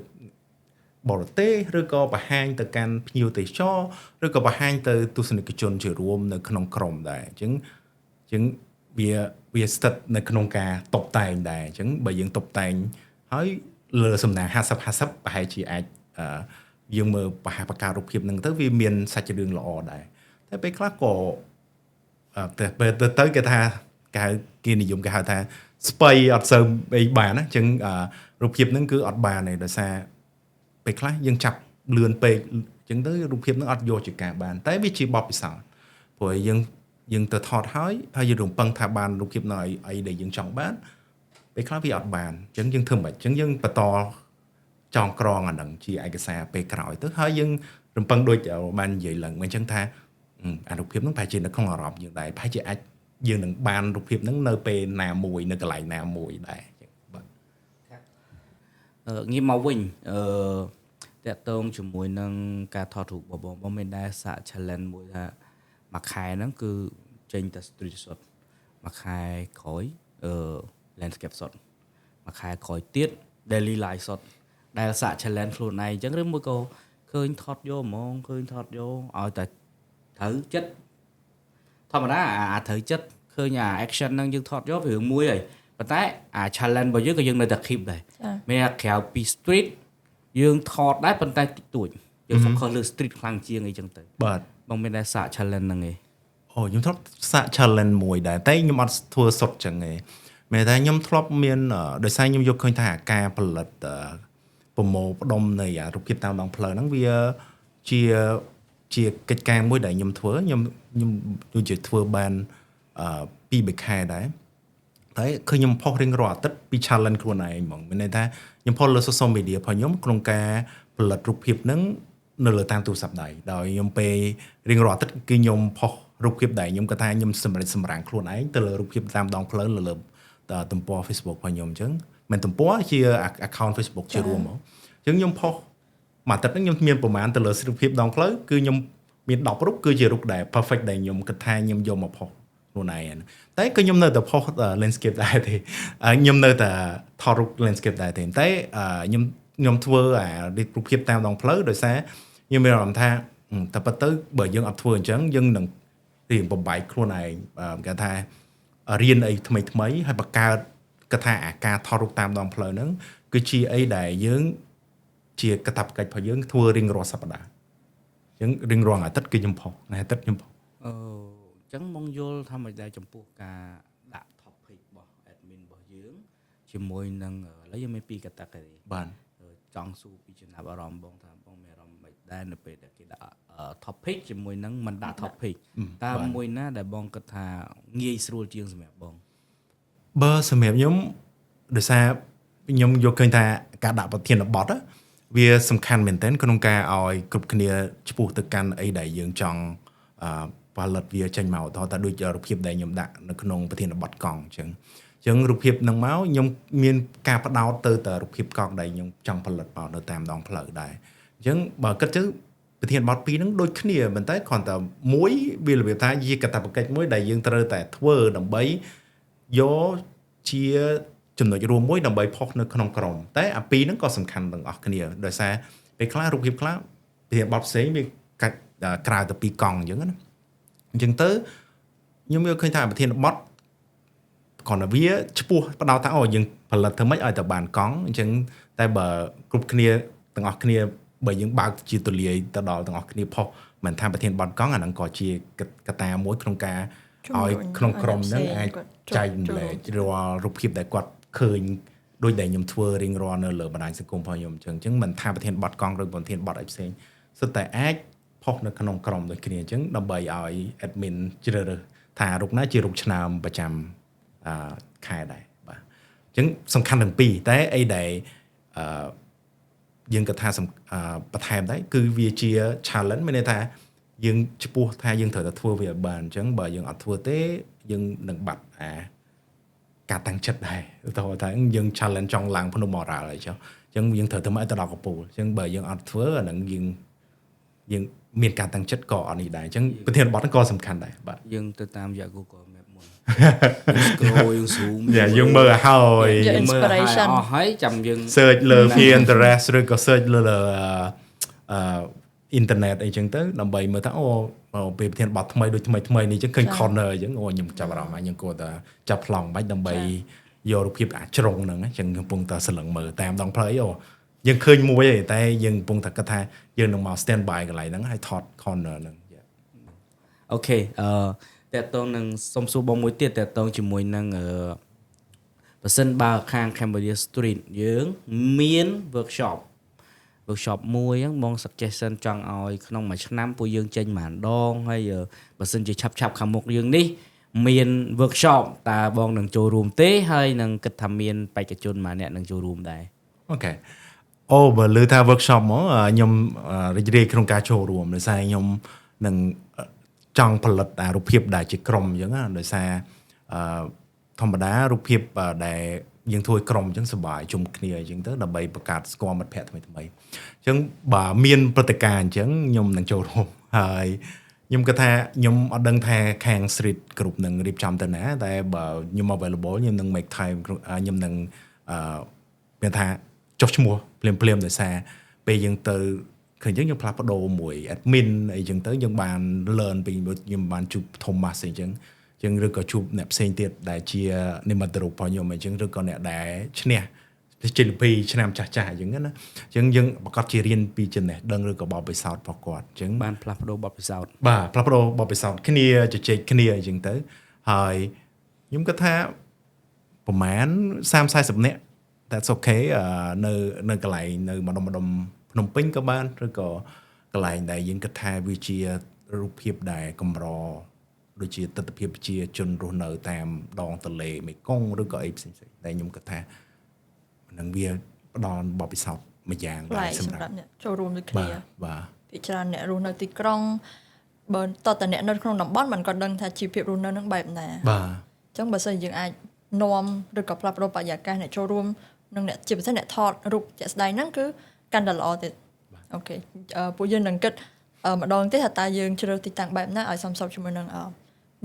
បរទេសឬក៏បង្ហាញទៅកាន់ភ្ញៀវទេសចរឬក៏បង្ហាញទៅទស្សនិកជនជារួមនៅក្នុងក្រុមដែរអញ្ចឹងវាស្ថិតនៅក្នុងការតុបតែងដែរអញ្ចឹងបើយើងតុបតែងហើយលើសំណាង50-50ប្រហែលជាអាចយើងមើលបង្កើតរូបភាពហ្នឹងទៅវាមានសាច់រឿងល្អដែរតែពេលខ្លះក៏ទៅគេថាគេនិយមគេហៅថាស្បៃអត់សូវអីបានណាអញ្ចឹងរូបភាពហ្នឹងគឺអត់បានទេដោយសារពេលខ្លះយើងចាប់លឿនពេកអញ្ចឹងទៅរូបភាពហ្នឹងអត់យកជាការបានតែវាជាបទពិសោធន៍ព្រោះយើងទៅថតហើយយើងរំពឹងថាបានរូបភាពនៅអីដែលយើងចង់បានពេលខ្លះវាអត់បានអញ្ចឹងយើងធ្វើមិនអញ្ចឹងយើងបន្តចងក្រងអាហ្នឹងជាឯកសារពេលក្រោយទៅហើយយើងរំពឹងដូចបាននិយាយឡើងអញ្ចឹងថាអារូបភាពហ្នឹងប្រហែលជានៅក្នុងអារម្មណ៍យើងដែរប្រហែលជាអាចយើងនឹងបានរូបភាពហ្នឹងនៅពេលណាមួយនៅកន្លែងណាមួយដែរអញ្ចឹងបាទងាកមកវិញតកតងជាមួយនឹងការថតរូបបងមានដែរសាក challenge មួយថាមួយខែហ្នឹងគឺចេញតែ street shot មួយខែក្រោយlandscape shot មួយខែក្រោយទៀត daily life shot ដែលសាក challenge ខ្លួនឯងអញ្ចឹងឬមួយក៏ឃើញថតយកហ្មងឃើញថតយកឲ្យតែត្រូវចិត្តធម្មតាអាត្រូវចិត្តឃើញអា action ហ្នឹងយើងថតយករឿងមួយហើយប៉ុន្តែអា challenge របស់យើងក៏យើងនៅតែ keep ដែរមានក្រៅពី street យើងថតដែរប៉ុន្តែតិចតួចយើង focus លើ street ខ្លាំងជាងអីចឹងទៅបាទបងមានតែសាក challenge ហ្នឹងឯងខ្ញុំធ្លាប់សាក challenge មួយដែរតែខ្ញុំអត់ធ្វើសុទ្ធចឹងឯងមែនតែខ្ញុំធ្លាប់មានដោយសារខ្ញុំយកឃើញថាការផលិតប្រម៉ូផ្ដុំនៃរូបភាពតាមដងផ្លូវហ្នឹងវាជាកិច្ចការមួយដែលខ្ញុំធ្វើខ្ញុំដូចជាធ្វើបាន2-3 ខែដែរតែឃើញខ្ញុំផុសរៀងរាល់អាទិត្យពី challenge ខ្លួនឯងហ្មងមានន័យថាខ្ញុំផុសលើ social media របស់ខ្ញុំក្នុងការផលិតរូបភាពហ្នឹងនៅលើតាមទូរស័ព្ទដៃដោយខ្ញុំពេលរៀងរាល់អាទិត្យគឺខ្ញុំផុសរូបភាពដែលខ្ញុំគាត់ថាខ្ញុំសម្រាំងខ្លួនឯងទៅលើរូបភាពតាមដងផ្លូវលើទំព័រ Facebook របស់ខ្ញុំអញ្ចឹងមិនទំព័រជា account Facebook ជារួមមកអញ្ចឹងខ្ញុំផុសមួយអាទិត្យហ្នឹងខ្ញុំមានប្រហែលទៅលើរូបភាពដងផ្លូវគឺខ្ញុំមាន10រូបគឺជារូបដែល perfect ដែលខ្ញុំគិតថាខ្ញុំយកមកផុសខ្លួនឯងតែក៏ខ្ញុំនៅតែផុស landscape ដែរទេខ្ញុំនៅតែថតរូប landscape ដែរទេតែខ្ញុំធ្វើរូបភាពតាមដងផ្លូវដោយសារខ្ញុំមានអារម្មណ៍ថាតែប៉ុន្តែបើយើងអត់ធ្វើអញ្ចឹងយើងនឹងរៀងបំបែកខ្លួនឯងគេថារៀនអីថ្មីហើយបង្កើតគេថាអាការថតរូបតាមដងផ្លូវហ្នឹងគឺជាអីដែលយើងជាកាតព្វកិច្ចរបស់យើងធ្វើរៀងរាល់សប្តាហ៍អញ្ចឹងរៀងរាល់អាទិត្យគឺខ្ញុំផុសអាទិត្យខ្ញុំផុសអញ្ចឹងមកយល់ថាមិនដែរចំពោះការដាក់ topic របស់ admin របស់យើងជាមួយនឹងឥឡូវយើងមាន2 category បាទចង់សួរពីចំណាប់អារម្មណ៍បងថាបងមានអារម្មណ៍មិនដែរនៅពេលដែលគេដាក់ topic ជាមួយនឹងមិនដាក់ topic តើមួយណាដែលបងគិតថាងាយស្រួលជាងសម្រាប់បងបើសម្រាប់ខ្ញុំដោយសារខ្ញុំយកឃើញថាការដាក់ប្រធានបទវាសំខាន់មែនទែនក្នុងការឲ្យគ្រប់គ្នាឆ្ពោះទៅកាន់អីដែលយើងចង់ផលិតវាចេញមកតើដូចរូបភាពដែលខ្ញុំដាក់នៅក្នុងប្រធានបទកង់អញ្ចឹងរូបភាពហ្នឹងមកខ្ញុំមានការផ្ដោតទៅរូបភាពកង់ដែលខ្ញុំចង់ផលិតមកនៅតាមដងផ្លូវដែរអញ្ចឹងបើគិតទៅប្រធានបទ2ហ្នឹងដូចគ្នាប៉ុន្តែគ្រាន់តែមួយវារបៀបថាជាកាតព្វកិច្ចមួយដែលយើងត្រូវតែធ្វើដើម្បីយកជាចំណុចរួមមួយដើម្បីផុសនៅក្នុងក្រុមតែអា2ហ្នឹងក៏សំខាន់ទាំងអស់គ្នាដោយសារពេលខ្លះរូបភាពខ្លះប្រធានបទផ្សេងវាកាច់ក្រៅទៅពីកង់អញ្ចឹងណាអញ្ចឹងទៅខ្ញុំយកឃើញថាប្រធានបទគ្រាន់តែវាឆ្ពោះបដោតថាយើងផលិតធ្វើម៉េចឲ្យតែបានកង់អញ្ចឹងតែបើគ្រប់គ្នាទាំងអស់គ្នាបើយើងបើកជាទូលាយទៅដល់ទាំងអស់គ្នាផុសមិនថាប្រធានបទកង់អាហ្នឹងក៏ជាកត្តាមួយក្នុងការឲ្យក្នុងក្រុមហ្នឹងអាចចែកម្លែករាល់រូបភាពដែលគាត់ឃើញដូចដែលខ្ញុំធ្វើរៀងរាល់នៅលើបណ្ដាញសង្គមរបស់ខ្ញុំអញ្ចឹងមិនថាប្រធានបទកង់ឬប្រធានបទអីផ្សេងសុទ្ធតែអាចផុសនៅក្នុងក្រុមដូចគ្នាអញ្ចឹងដើម្បីឲ្យ admin ជ្រើសរើសថារូបណាជារូបឆ្នាំប្រចាំខែដែរបាទអញ្ចឹងសំខាន់ទាំងពីរតែអីដែល យើងក៏ថាបន្ថែមដែរគឺវាជា challenge មានន័យថាយើងចំពោះថាយើងត្រូវតែធ្វើវាឲ្យបានអញ្ចឹងបើយើងអត់ធ្វើទេយើងនឹងបាត់ការតាំងចិត្តដែរឧទាហរណ៍ថាយើង challenge ចង់ឡើងភ្នំ moral អីចឹងអញ្ចឹងយើងត្រូវទៅមកទៅដល់កំពូលអញ្ចឹងបើយើងអត់ធ្វើអានឹងយើងមានការតាំងចិត្តក៏អត់នេះដែរអញ្ចឹងប្រធានបទហ្នឹងក៏សំខាន់ដែរបាទយើងទៅតាមរយៈ Google Map មុន scroll យើង zoom យើងមើលឲ្យហើយ inspiration អស់ហើយចាំយើង search លើ Pinterest ឬក៏ search លើinternet អីចឹងទៅដើម្បីមើលថាពេលប្រធានបទថ្មីដូចថ្មីនេះចឹងឃើញ corner អញ្ចឹងខ្ញុំចាប់អារម្មណ៍ហើយខ្ញុំគួរតែចាប់ប្លង់បាច់ដើម្បីយករូបភាពជ្រុងហ្នឹងអញ្ចឹងខ្ញុំកំពុងតែស្រឡឹងមើលតាមដងផ្លូវយើងឃើញមួយឯងតែយើងកំពុងតែគិតថាយើងនឹងមក stand by កន្លែងហ្នឹងហើយថត corner ហ្នឹងអូខេតើតើនឹងសុំសួរបងមួយទៀតតើតើជាមួយនឹងបើសិនបើខាង Cambodia Street យើងមាន workshop មួយហ្នឹងបង suggestion ចង់ឲ្យក្នុងមួយឆ្នាំពួកយើងចេញមួយដងហើយបើសិនជាឆាប់ខាងមុខយើងនេះមាន workshop តើបងនឹងចូលរួមទេហើយនឹងគិតថាមានបេក្ខជនមួយអ្នកនឹងចូលរួមដែរអូខេបើលើថា workshop មកខ្ញុំរីករាយក្នុងការចូលរួមដោយសារខ្ញុំនឹងចង់ផលិតរូបភាពដែលជាក្រុមអញ្ចឹងដោយសារធម្មតារូបភាពដែលយើងធ្វើក្រុមអញ្ចឹងសប្បាយជុំគ្នាអញ្ចឹងទៅដើម្បីបង្កើតស្គាល់មិត្តភ័ក្តិថ្មីអញ្ចឹងបើមានព្រឹត្តិការណ៍អញ្ចឹងខ្ញុំនឹងចូលរួមហើយខ្ញុំគិតថាខ្ញុំអត់ដឹងថាខាង street group នឹងរៀបចំទៅណាតែបើខ្ញុំ available ខ្ញុំនឹង make time ខ្ញុំនឹងមានថាចុះឈ្មោះភ្លាមដោយសារពេលយើងទៅឃើញអញ្ចឹងខ្ញុំផ្លាស់ប្ដូរមួយ admin អីចឹងទៅយើងបាន learn ពីខ្ញុំបានជួប Thomas អីចឹងឬក៏ជួបអ្នកផ្សេងទៀតដែលជានិមិត្តរូបរបស់ខ្ញុំអញ្ចឹងឬក៏អ្នកដែលឈ្នះជិលពីឆ្នាំចាស់អញ្ចឹងណាអញ្ចឹងយើងប្រកាសជារៀនពីចំណេះដឹងឬក៏បទពិសោធន៍របស់គាត់អញ្ចឹងបានផ្លាស់ប្ដូរបទពិសោធន៍បាទផ្លាស់ប្ដូរបទពិសោធន៍គ្នាជជែកគ្នាអញ្ចឹងទៅហើយខ្ញុំគិតថាប្រហែល 30-40 នាក់ that's okay នៅកន្លែងនៅម្ដុំភ្នំពេញក៏បានឬក៏កន្លែងដែលយើងគិតថាវាជារូបភាពដែលកម្រដូចជាទស្សនវិជ្ជាប្រជាជនរស់នៅតាមដងទន្លេមេគង្គឬក៏អីផ្សេងៗដែលខ្ញុំគិតថានឹងវាផ្ដល់បទពិសោធន៍មួយយ៉ាងដែរសម្រាប់អ្នកចូលរួមដូចគ្នាបាទពីច្រើនអ្នករស់នៅទីក្រុងបើតើអ្នកនៅក្នុងតំបន់มันក៏ដឹងថាជីវភាពរស់នៅនឹងបែបណាបាទអញ្ចឹងបើសិនយើងអាចនាំឬក៏ផ្លាស់ប្ដូរបរិយាកាសអ្នកចូលរួមនឹងអ្នកជាពិសេសអ្នកថតរូបជាក់ស្ដែងហ្នឹងគឺកាន់តែល្អទៀតអូខេពួកយើងនឹងគិតម្ដងទៀតថាតើយើងជ្រើសទីតាំងបែបណាឲ្យសមស្របជាមួយនឹង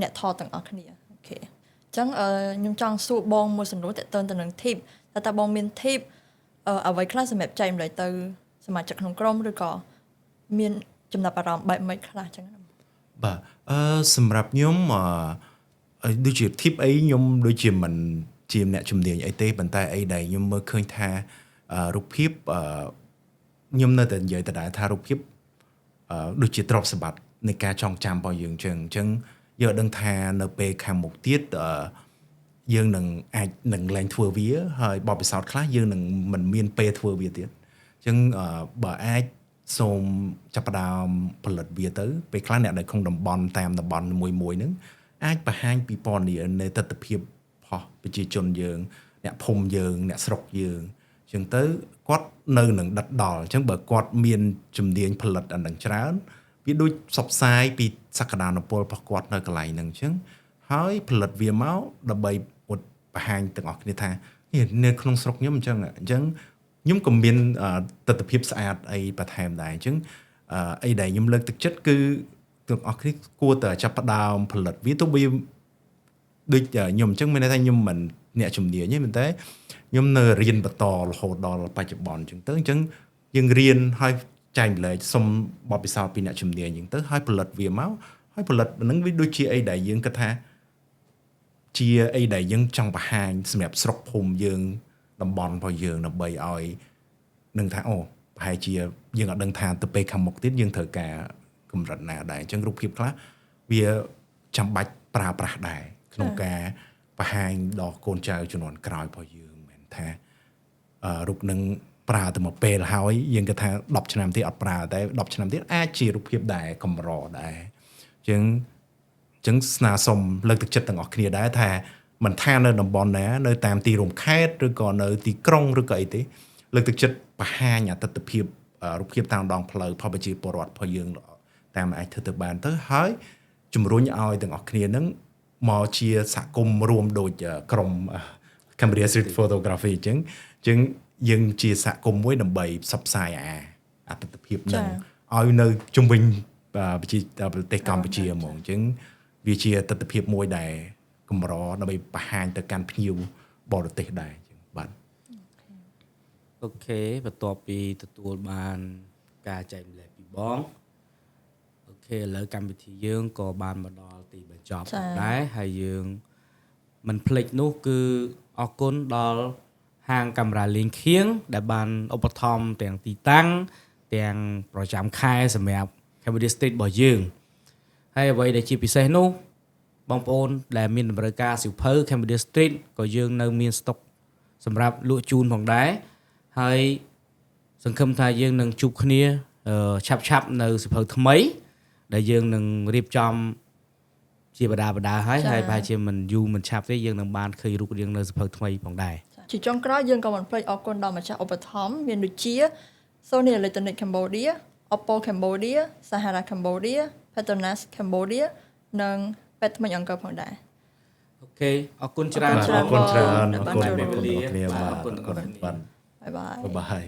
អ្នកថតទាំងអស់គ្នាអូខេអញ្ចឹងខ្ញុំចង់សួរបងមួយសំណួរតើទៅនឹង tip តើបងមាន tip អ្វីខ្លះសម្រាប់ចែកម្លែកទៅសមាជិកក្នុងក្រុមឬក៏មានចំណាប់អារម្មណ៍បែបម៉េចខ្លះអញ្ចឹងបាទសម្រាប់ខ្ញុំដូចជា tip អីខ្ញុំដូចជាមិនជាអ្នកជំនាញអីទេប៉ុន្តែអីដែលខ្ញុំមើលឃើញថារូបភាពខ្ញុំនៅតែនិយាយដដែលថារូបភាពដូចជាទ្រព្យសម្បត្តិនៃការចងចាំរបស់យើងអញ្ចឹងយើងដឹងថានៅពេលខាងមុខទៀតយើងនឹងអាចនឹងលែងធ្វើវាហើយបបពិសោធន៍ខ្លះយើងនឹងមិនមានពេលធ្វើវាទៀតអញ្ចឹងបើអាចសូមចាប់ផ្ដើមផលិតវាទៅពេលខ្លះអ្នកដែលក្នុងតំបន់តាមតំបន់មួយហ្នឹងអាចបង្ហាញពីពណ៌នានៃទស្សនវិជ្ជាផុសប្រជាជនយើងអ្នកភូមិយើងអ្នកស្រុកយើងអញ្ចឹងទៅគាត់នៅនឹងដិតដល់អញ្ចឹងបើគាត់មានជំនាញផលិតអានឹងច្រើនវាដូចផ្សព្វផ្សាយពីសក្តានុពលរបស់គាត់នៅកន្លែងហ្នឹងអញ្ចឹងហើយផលិតវាមកដើម្បីបង្ហាញទាំងអស់គ្នាថានៅក្នុងស្រុកខ្ញុំអញ្ចឹងខ្ញុំក៏មានទស្សនវិជ្ជាស្អាតអីបន្ថែមដែរអញ្ចឹងអីដែលខ្ញុំលើកទឹកចិត្តគឺទាំងអស់គ្នាគួរតែចាប់ផ្ដើមផលិតវាទៅវាដូចខ្ញុំអញ្ចឹងមានន័យថាខ្ញុំមិនអ្នកជំនាញទេប៉ុន្តែខ្ញុំនៅរៀនបន្តរហូតដល់បច្ចុប្បន្នអញ្ចឹងយើងរៀនហើយចែកម្លែកសុំបទពិសោធន៍ពីអ្នកជំនាញអញ្ចឹងទៅហើយផលិតវាមកហើយផលិតហ្នឹងវាដូចជាអីដែលយើងគិតថាជាអីដែលយើងចង់បង្ហាញសម្រាប់ស្រុកភូមិយើងតំបន់របស់យើងដើម្បីឲ្យនឹងថាប្រហែលជាយើងអត់ដឹងថាទៅពេលខាងមុខទៀតយើងត្រូវការកម្រិតណាដែរអញ្ចឹងរូបភាពខ្លះវាចាំបាច់ប្រើប្រាស់ដែរក្នុងការបង្ហាញដល់កូនចៅជំនាន់ក្រោយរបស់យើងមិនថារូបនឹងប្រើតែមួយពេលហើយយើងគិតថា10ឆ្នាំទៀតអត់ប្រើតែ10ឆ្នាំទៀតអាចជារូបភាពដែរកម្រដែរអញ្ចឹងស្នើសុំលើកទឹកចិត្តទាំងអស់គ្នាដែរថាមិនថានៅតំបន់ណានៅតាមទីរួមខេត្តឬក៏នៅទីក្រុងឬក៏អីទេលើកទឹកចិត្ត បង្ហាញអត្តតភាពរូបភាពតាមដងផ្លូវផលប្រជាពលរដ្ឋរបស់យើងតាមអាចធ្វើទៅបានទៅហើយជំរុញឲ្យទាំងអស់គ្នានឹងមកជាសហគមន៍រួមដូចក្រុម Cambodia Street Photography អញ្ចឹងយើងជាសហគមន៍មួយដើម្បីផ្សព្វផ្សាយអត្តតភាពនឹងឲ្យនៅជុំវិញប្រទេសកម្ពុជាហ្មងអញ្ចឹងវាជាអត្តតភាពមួយដែលកម្រដើម្បីបង្ហាញទៅកាន់ភ្ញៀវបរទេសដែរអញ្ចឹងបាទអូខេបន្ទាប់ពីទទួលបានការចែកម្លែកពីបងអូខេឥឡូវកម្មវិធីយើងក៏បានមកដល់ទីបញ្ចប់ដែរហើយយើងមិនភ្លេចនោះគឺអរគុណដល់ហាងកាមេរ៉ាលេងខៀងដែលបានឧបត្ថម្ភទាំងទីតាំងទាំងប្រចាំខែសម្រាប់ Cambodia Street របស់យើងហើយអ្វីដែលជាពិសេសនោះបងប្អូនដែលមានតម្រូវការសៀវភៅ Cambodia Street ក៏យើងនៅមានស្តុកសម្រាប់លក់ជូនផងដែរហើយសង្ឃឹមថាយើងនឹងជួបគ្នាឆាប់នៅសៀវភៅថ្មីដែលយើងនឹងរៀបចំជាបដាហើយប្រហែលជាមិនយូរមិនឆាប់ទេយើងនឹងបានឃើញរូបរាងនៅសៀវភៅថ្មីផងដែរជាចុងក្រោយយើងក៏មិនភ្លេចអរគុណដល់ម្ចាស់ឧបត្ថម្ភមានដូចជា Sony Electronic Cambodia, Oppo Cambodia, Sahara Cambodia, Petronas Cambodia និង ពេទ្យថ្មីអង្គរផងដែរអូខេអរគុណច្រើនអរគុណច្រើនអរគុណពេលវេលាគ្នាបាទអរគុណបាទបាយបាយបាយ